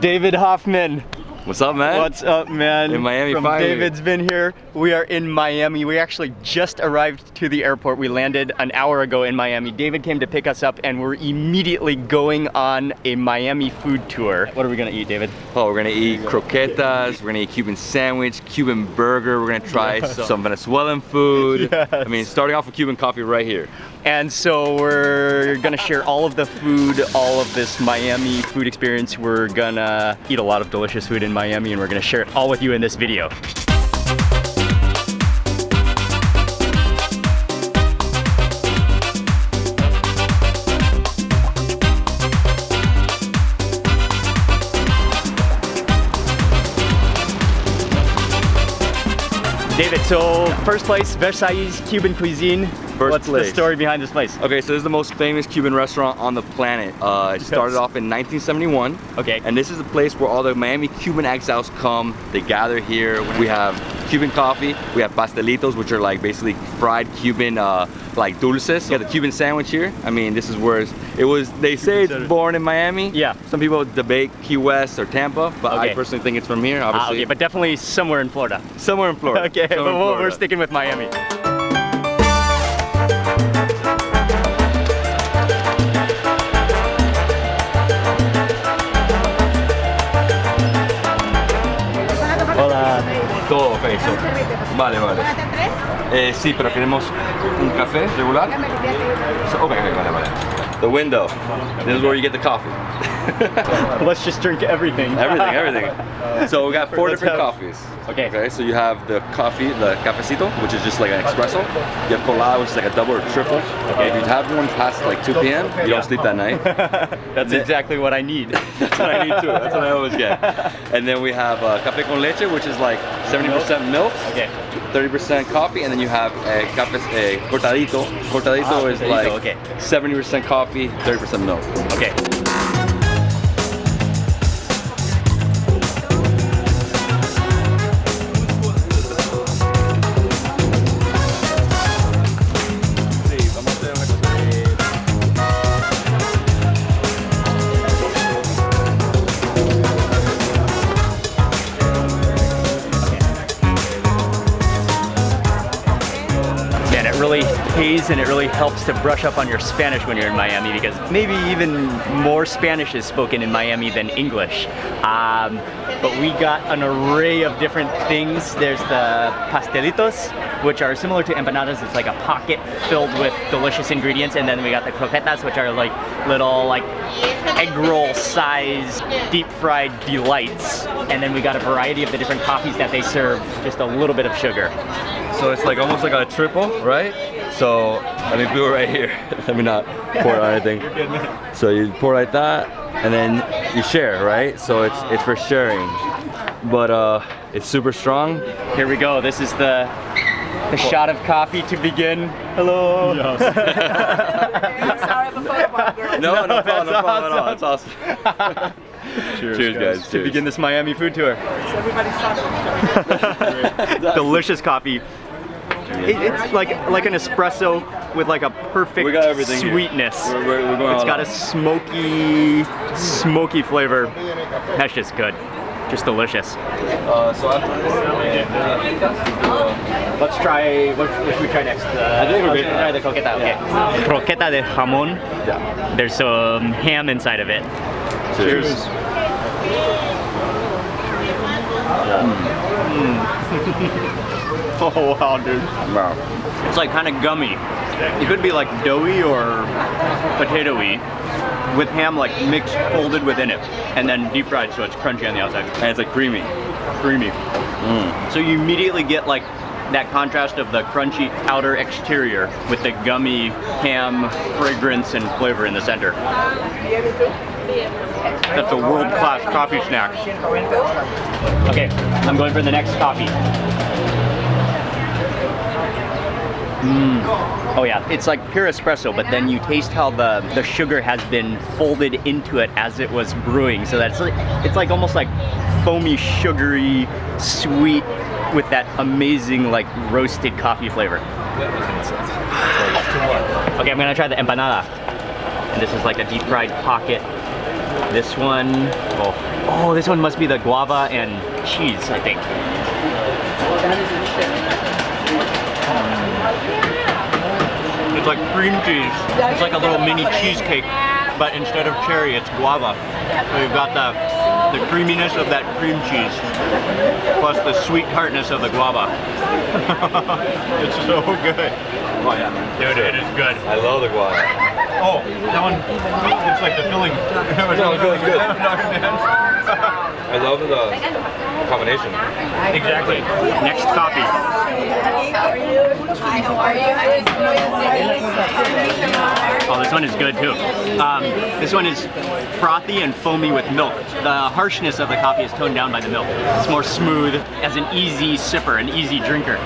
David Hoffman. What's up, man? What's up, man? In Miami, From finally. David's been here. We are in Miami. We actually just arrived to the airport. We landed an hour ago in Miami. David came to pick us up and we're immediately going on a Miami food tour. What are we gonna eat, David? Oh, we're gonna eat croquetas, we're gonna eat Cuban sandwich, Cuban burger, we're gonna try some Venezuelan food. Yes. I mean, starting off with Cuban coffee right here. And so we're gonna share all of the food, all of this Miami food experience. We're gonna eat a lot of delicious food in Miami and we're gonna share it all with you in this video. David, so first place, Versailles Cuban cuisine. What's the story behind this place? Okay, so this is the most famous Cuban restaurant on the planet. It started off in 1971. Okay. And this is the place where all the Miami Cuban exiles come. They gather here. We have Cuban coffee. We have pastelitos, which are like basically fried Cuban like dulces. We got the Cuban sandwich here. I mean, this is where it was, they say it's born in Miami. Yeah. Some people debate Key West or Tampa, but I personally think it's from here, obviously. Okay, but definitely somewhere in Florida. Somewhere in Florida. Okay, but we're sticking with Miami. Hola. Todo, ok, so. Vale, vale. Sí, pero queremos un café regular. So, okay, vale, vale. The window. This is where you get the coffee. Let's just drink everything. Everything. So we got four different coffees. Okay. Okay, so you have the coffee, the cafecito, which is just like an espresso. You have colada, which is like a double or triple. Okay. If you have one past like 2 p.m., you don't sleep that night. That's exactly what I need. That's what I need too. That's what I always get. And then we have café con leche, which is like 70% milk. Okay. 30% coffee, and then you have a cortadito. Cortadito is like 70% coffee, 30% milk. Okay. Really pays and it really helps to brush up on your Spanish when you're in Miami, because maybe even more Spanish is spoken in Miami than English. But we got an array of different things. There's the pastelitos, which are similar to empanadas. It's like a pocket filled with delicious ingredients, and then we got the croquetas, which are like little like egg roll size deep fried delights. And then we got a variety of the different coffees that they serve, just a little bit of sugar. So it's like almost like a triple, right? So let me do it right here. Let me not pour it on anything. So you pour like that, and then you share, right? So it's for sharing. But it's super strong. Here we go. This is the shot of coffee to begin. Hello. Yes. Sorry before the one, girl. No problem at all. That's awesome. Cheers guys. To begin this Miami food tour. Delicious coffee. It's like an espresso with like a perfect sweetness. We're going it's got a smoky flavor. That's just good. Just delicious. So after this, let's try, what should we try next? I think we're going to try the croqueta. Okay. Croqueta de jamón. Yeah. There's some ham inside of it. Cheers. Oh wow, dude. Wow. It's like kind of gummy. It could be like doughy or potatoey, with ham like mixed, folded within it, and then deep fried, so it's crunchy on the outside. And it's like creamy. So you immediately get like that contrast of the crunchy outer exterior with the gummy ham fragrance and flavor in the center. That's a world-class coffee snack. Okay, I'm going for the next coffee. Oh yeah, it's like pure espresso, but then you taste how the sugar has been folded into it as it was brewing, so that it's like almost like foamy, sugary, sweet, with that amazing like roasted coffee flavor. Okay, I'm gonna try the empanada. And this is like a deep fried pocket. This one, oh, Oh, this one must be the guava and cheese, I think. It's like cream cheese. It's like a little mini cheesecake, but instead of cherry, it's guava. So you've got the creaminess of that cream cheese, plus the sweet tartness of the guava. It's so good. Oh yeah. Dude, it is good. I love the guava. Oh, that one, it's like the filling. No, it's really good. I love the combination. Exactly. Next coffee. Oh, this one is good too. This one is frothy and foamy with milk. The harshness of the coffee is toned down by the milk. It's more smooth as an easy sipper, an easy drinker.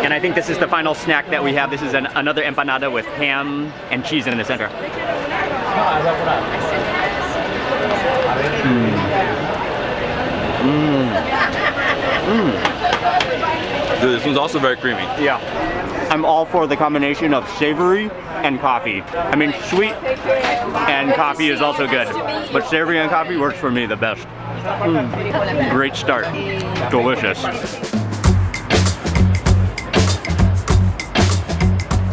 And I think this is the final snack that we have. This is another empanada with ham and cheese in the center. Dude, this one's also very creamy. Yeah. I'm all for the combination of savory and coffee. I mean, sweet and coffee is also good, but savory and coffee works for me the best. Great start. Delicious.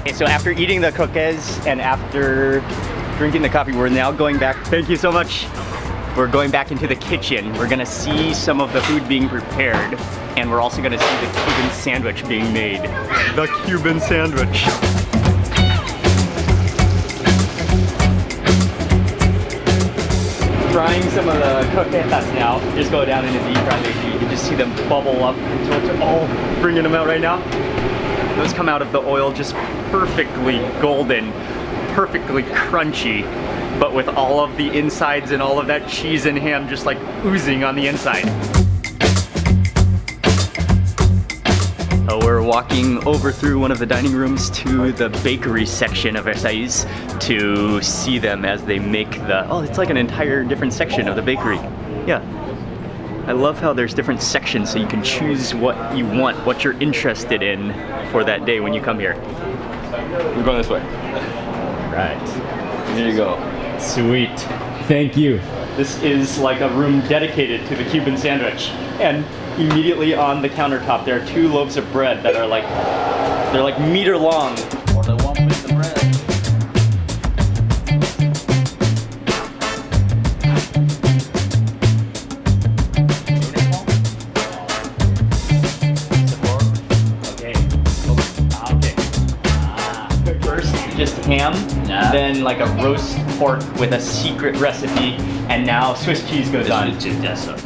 Okay, so after eating the cookies and after drinking the coffee, we're now going back. Thank you so much. We're going back into the kitchen. We're gonna see some of the food being prepared, and we're also gonna see the Cuban sandwich being made. The Cuban sandwich. Frying some of the croquetas now. Just go down into deep fry. You can just see them bubble up until it's all bringing them out right now. Those come out of the oil just perfectly golden, perfectly crunchy, but with all of the insides and all of that cheese and ham just like oozing on the inside. We're walking over through one of the dining rooms to the bakery section of Versailles to see them as they make the, oh, it's like an entire different section of the bakery. Yeah. I love how there's different sections so you can choose what you want, what you're interested in for that day when you come here. We're going this way. Right. Here you go. Sweet. Thank you. This is like a room dedicated to the Cuban sandwich. And immediately on the countertop there are two loaves of bread that are like, they're like meter long. Or the one with the bread. First, just ham, then like a roast pork with a secret recipe, and now Swiss cheese goes on. Swiss cheese, yes, sir.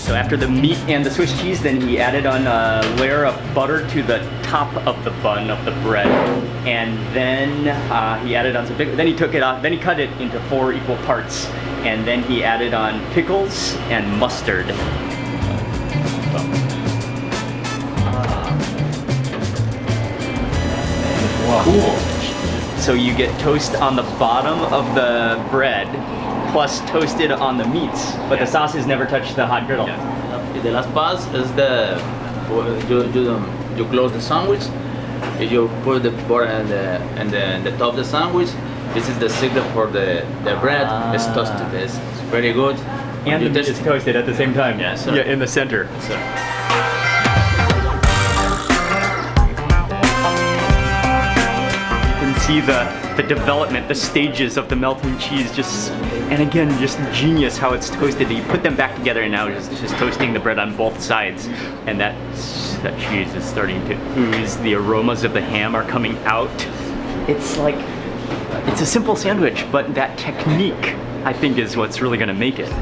So after the meat and the Swiss cheese, then he added on a layer of butter to the top of the bun of the bread, and then he added on some pickles. Then he took it off. Then he cut it into 4 equal parts, and then he added on pickles and mustard. Wow. Cool. So you get toast on the bottom of the bread, plus toasted on the meats, but the sauces never touch the hot griddle. The last pass is the you close the sandwich. You put the butter and the top of the sandwich. This is the secret for the bread. It's toasted. It's very good. And the meat is toasted at the same time. Yes, sir. Yeah, in the center. Yes, sir. See the development, the stages of the melting cheese, just, and again, just genius how it's toasted. You put them back together and now it's just toasting the bread on both sides, and that cheese is starting to ooze. The aromas of the ham are coming out. It's like, it's a simple sandwich, but that technique, I think, is what's really gonna make it.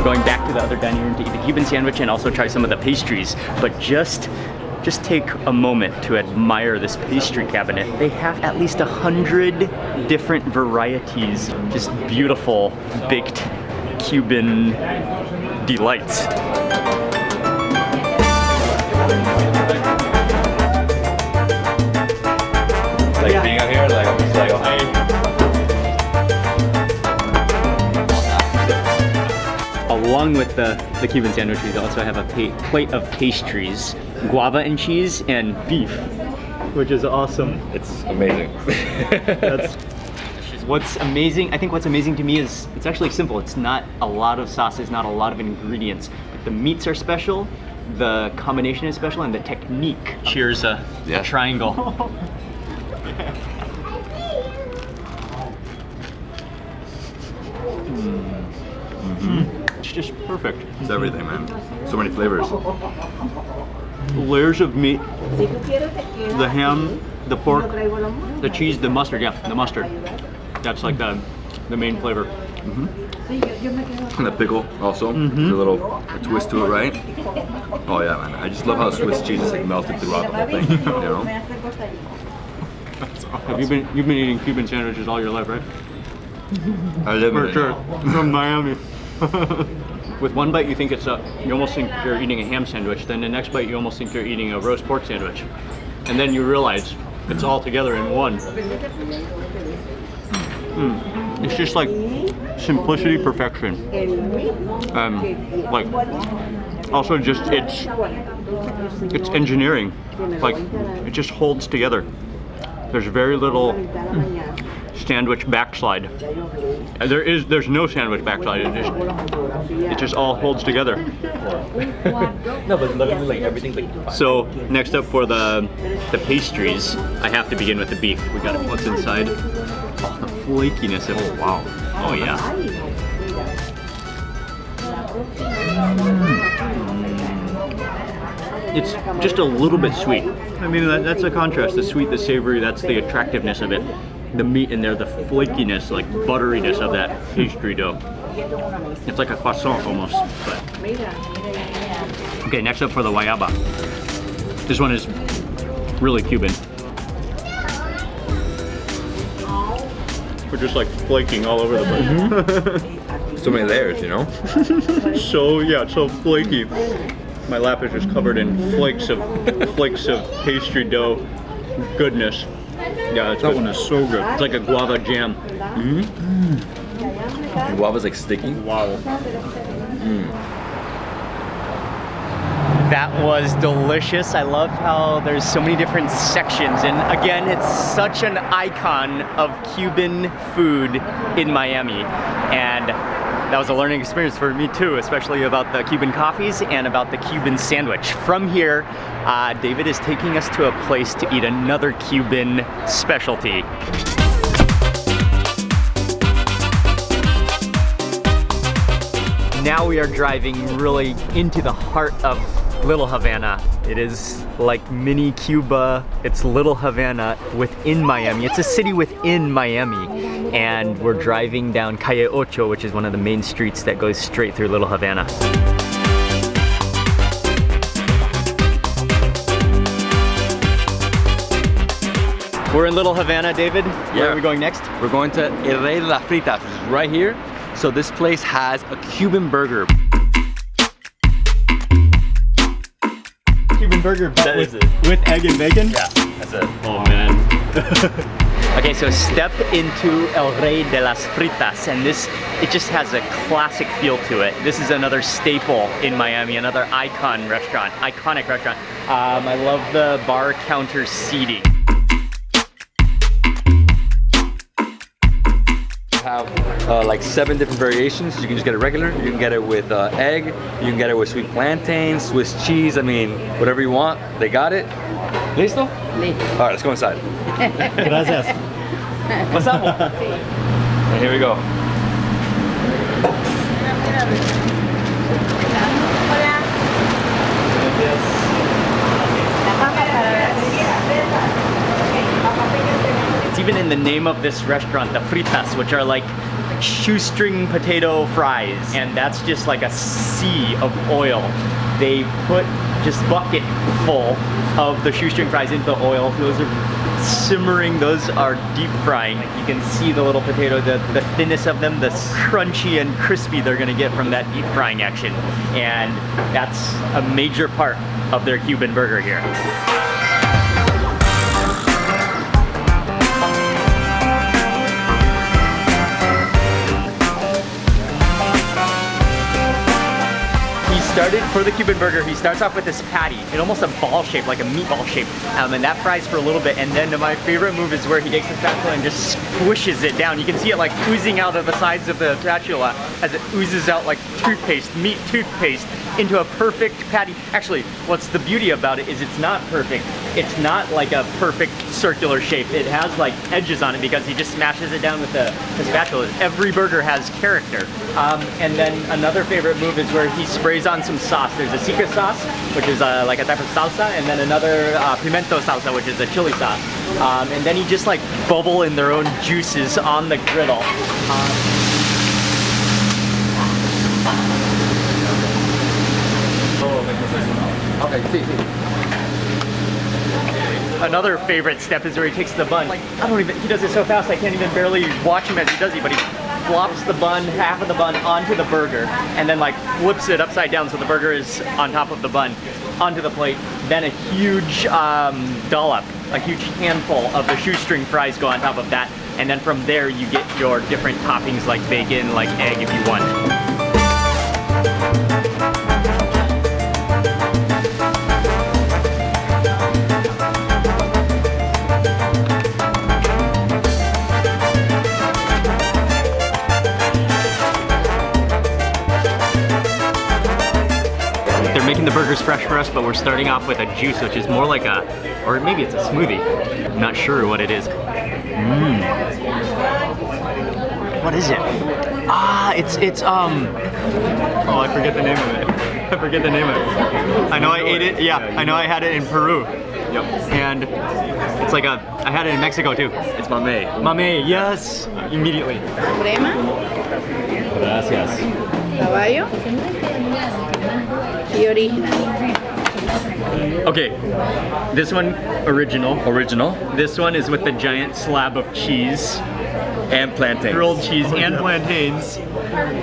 Going back to the other dining room to eat the Cuban sandwich and also try some of the pastries, but just take a moment to admire this pastry cabinet. They have at least 100 different varieties, just beautiful baked Cuban delights. with the Cuban sandwich, we also have a plate of pastries, guava and cheese, and beef, which is awesome. It's amazing. What's amazing, I think what's amazing to me is it's actually simple. It's not a lot of sauces, not a lot of ingredients, but the meats are special, the combination is special, and the technique. Cheers, a triangle. It's just perfect. It's everything, man. So many flavors. Layers of meat, the ham, the pork, the cheese, the mustard, the mustard. That's like the main flavor. And the pickle also. There's a little twist to it, right? Oh yeah, man. I just love how Swiss cheese is like melted throughout the whole thing, you know? That's awesome. You've been eating Cuban sandwiches all your life, right? I live in For it. sure. From Miami. With one bite you think it's you almost think you're eating a ham sandwich, then the next bite you almost think you're eating a roast pork sandwich. And then you realize it's all together in one. It's just like simplicity, perfection. Like also just it's engineering. Like it just holds together. There's very little sandwich backslide. There's no sandwich backslide. It just all holds together. No, but literally like everything's like. So next up for the pastries, I have to begin with the beef. We got what's inside. Oh, the flakiness of it. Wow. Oh yeah. It's just a little bit sweet. I mean, that's a contrast. The sweet, the savory, that's the attractiveness of it. The meat in there, the flakiness, like butteriness of that pastry dough. It's like a croissant almost. But. Okay, next up for the guayaba. This one is really Cuban. We're just like flaking all over the place. So many layers, you know? So flaky. My lap is just covered in flakes of pastry dough goodness. Yeah, that one is so good. It's like a guava jam. Guava's like sticky. Wow. That was delicious. I love how there's so many different sections, and again, it's such an icon of Cuban food in Miami, and that was a learning experience for me too, especially about the Cuban coffees and about the Cuban sandwich. From here, David is taking us to a place to eat another Cuban specialty. Now we are driving really into the heart of Little Havana. It is like mini Cuba. It's Little Havana within Miami. It's a city within Miami. And we're driving down Calle Ocho, which is one of the main streets that goes straight through Little Havana. We're in Little Havana, David. Where are we going next? We're going to El Rey de las Fritas, which is right here. So this place has a Cuban burger. Cuban burger, but with egg and bacon? Yeah, that's it. Oh man. Okay, so step into El Rey de las Fritas, and it just has a classic feel to it. This is another staple in Miami, another iconic restaurant. I love the bar counter seating. Have like 7 different variations. You can just get it regular, you can get it with egg, you can get it with sweet plantain, Swiss cheese, I mean, whatever you want, they got it. Listo? Listo. All right, let's go inside. Gracias. Pasamos. And here we go. It's even in the name of this restaurant, the fritas, which are like shoestring potato fries, and that's just like a sea of oil. They put just bucket full of the shoestring fries into the oil. Those are simmering, those are deep frying. You can see the little potato, the thinness of them, the crunchy and crispy they're gonna get from that deep frying action. And that's a major part of their Cuban burger here. started for the Cuban burger. He starts off with this patty in almost a ball shape, like a meatball shape, and that fries for a little bit. And then my favorite move is where he takes the spatula and just squishes it down. You can see it like oozing out of the sides of the spatula as it oozes out like toothpaste, meat toothpaste, into a perfect patty. Actually, what's the beauty about it is it's not perfect. It's not like a perfect circular shape. It has like edges on it because he just smashes it down with the spatula. Every burger has character. And then another favorite move is where he sprays on some sauce. There's a secret sauce, which is like a type of salsa, and then another pimento salsa, which is a chili sauce. And then he just like bubble in their own juices on the griddle. Another favorite step is where he takes the bun. Like, he does it so fast I can't even barely watch him as he does it, but he flops the bun, half of the bun, onto the burger, and then like flips it upside down so the burger is on top of the bun, onto the plate. Then a huge dollop, a huge handful of the shoestring fries go on top of that, and then from there you get your different toppings like bacon, like egg if you want. Making the burgers fresh for us, but we're starting off with a juice, which is more like a, or maybe it's a smoothie. I'm not sure what it is. What is it? Ah, it's oh, I forget the name of it. I forget the name of it. I know I ate it, yeah, I know I had it in Peru. Yep. And it's like I had it in Mexico too. It's mamey. Mamey, yes, immediately. Crema. Gracias. Caballo. Y original. Okay, this one, original. Original. This one is with the giant slab of cheese. And plantains. Grilled cheese and plantains.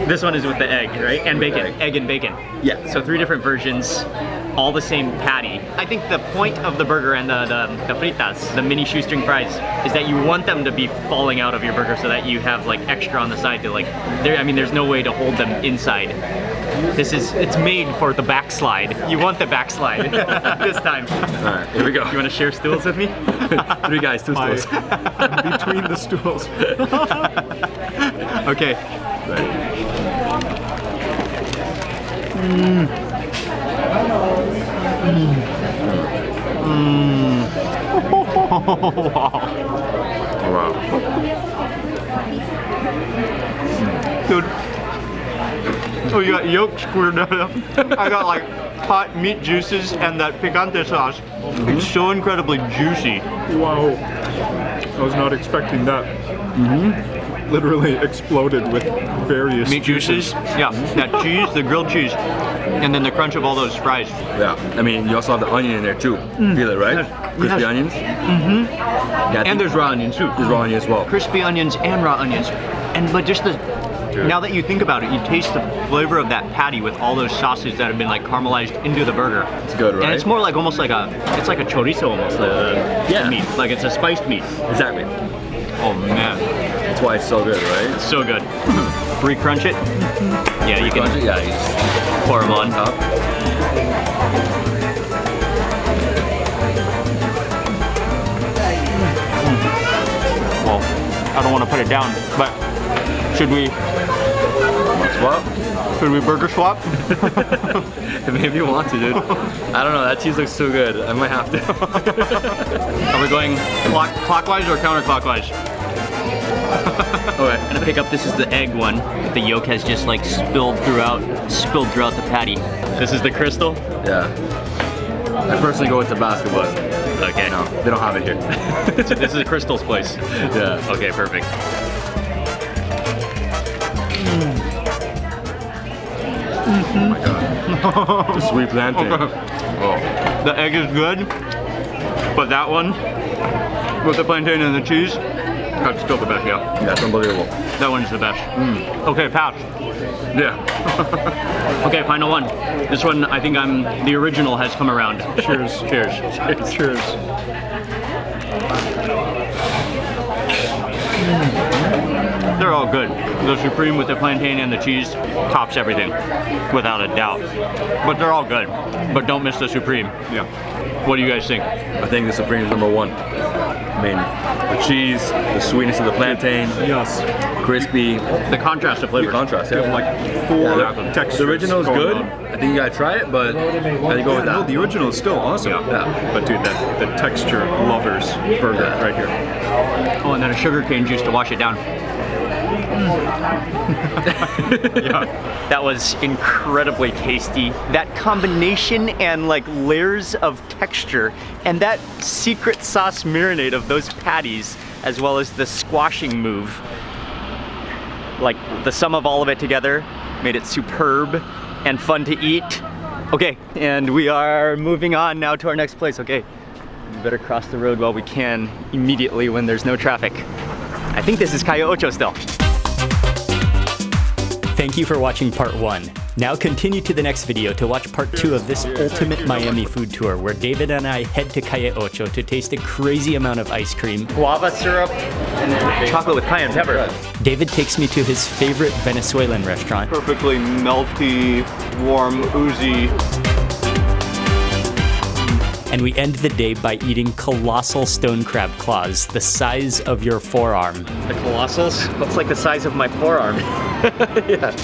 This one is with the egg, right? And bacon. Egg and bacon. Yeah. So 3 different versions, all the same patty. I think the point of the burger and the fritas, the mini shoestring fries, is that you want them to be falling out of your burger so that you have like extra on the side to like, there's no way to hold them inside. It's made for the backslide. You want the backslide this time. All right, here we go. You want to share stools with me? 3 guys, 2 stools. Between the stools. Okay. Ready. Wow. Oh, wow. Dude. Oh, you got yolk squirted out. I got like hot meat juices and that picante sauce. It's so incredibly juicy. Wow. I was not expecting that. Literally exploded with various Meat juices, yeah, that cheese, the grilled cheese, and then the crunch of all those fries. Yeah, I mean, you also have the onion in there too. Feel it, right? Crispy onions. And there's raw onions too. There's raw onion as well. Crispy onions and raw onions. But just now that you think about it, you taste the flavor of that patty with all those sauces that have been like caramelized into the burger. It's good, right? And it's more like almost like it's like a chorizo almost, Yeah. meat. Like it's a spiced meat. Exactly. Oh man. That's why it's so good, right? It's so good. Re-crunch it. Yeah, you can Yeah, you just pour them on top. Well, I don't want to put it down, but should we swap. Should we burger swap? Maybe you want to, dude. I don't know, that cheese looks so good. I might have to. Are we going clockwise or counterclockwise? Alright, I'm gonna pick up, this is the egg one. The yolk has just like spilled throughout the patty. This is the crystal? Yeah. I personally go with Tabasco, but okay, no, they don't have it here. So this is a Crystal's place. Yeah. Okay, perfect. Oh my god. The sweet plantain. Okay. Oh. The egg is good, but that one with the plantain and the cheese, that's still the best, yeah. That's unbelievable. That one's the best. Okay, pass. Yeah. Okay, final one. This one, I think the original has come around. Cheers. Cheers. Cheers. They're all good. The supreme with the plantain and the cheese tops everything, without a doubt. But they're all good. But don't miss the supreme. Yeah. What do you guys think? I think the supreme is #1. I mean, the cheese, the sweetness of the plantain, Yes. crispy. The contrast of The flavors. contrast, They have yeah. like 4 textures. The original is going good. on. I think you gotta try it, but I go with No, that. the original is still awesome. Yeah. But dude, the texture lovers burger right here. Oh, and then a sugarcane juice to wash it down. Yeah. That was incredibly tasty. That combination and like layers of texture and that secret sauce marinade of those patties, as well as the squashing move, like the sum of all of it together made it superb and fun to eat. Okay, and we are moving on now to our next place. Okay, we better cross the road while we can immediately when there's no traffic. I think this is Calle Ocho still. Thank you for watching part 1. Now continue to the next video to watch part 2 of this ultimate Miami food tour, where David and I head to Calle Ocho to taste a crazy amount of ice cream, Guava syrup, and then chocolate with cayenne pepper. David takes me to his favorite Venezuelan restaurant, Perfectly melty, warm, oozy. and we end the day by eating colossal stone crab claws, the size of your forearm. The colossals? Looks like the size of my forearm. Yeah.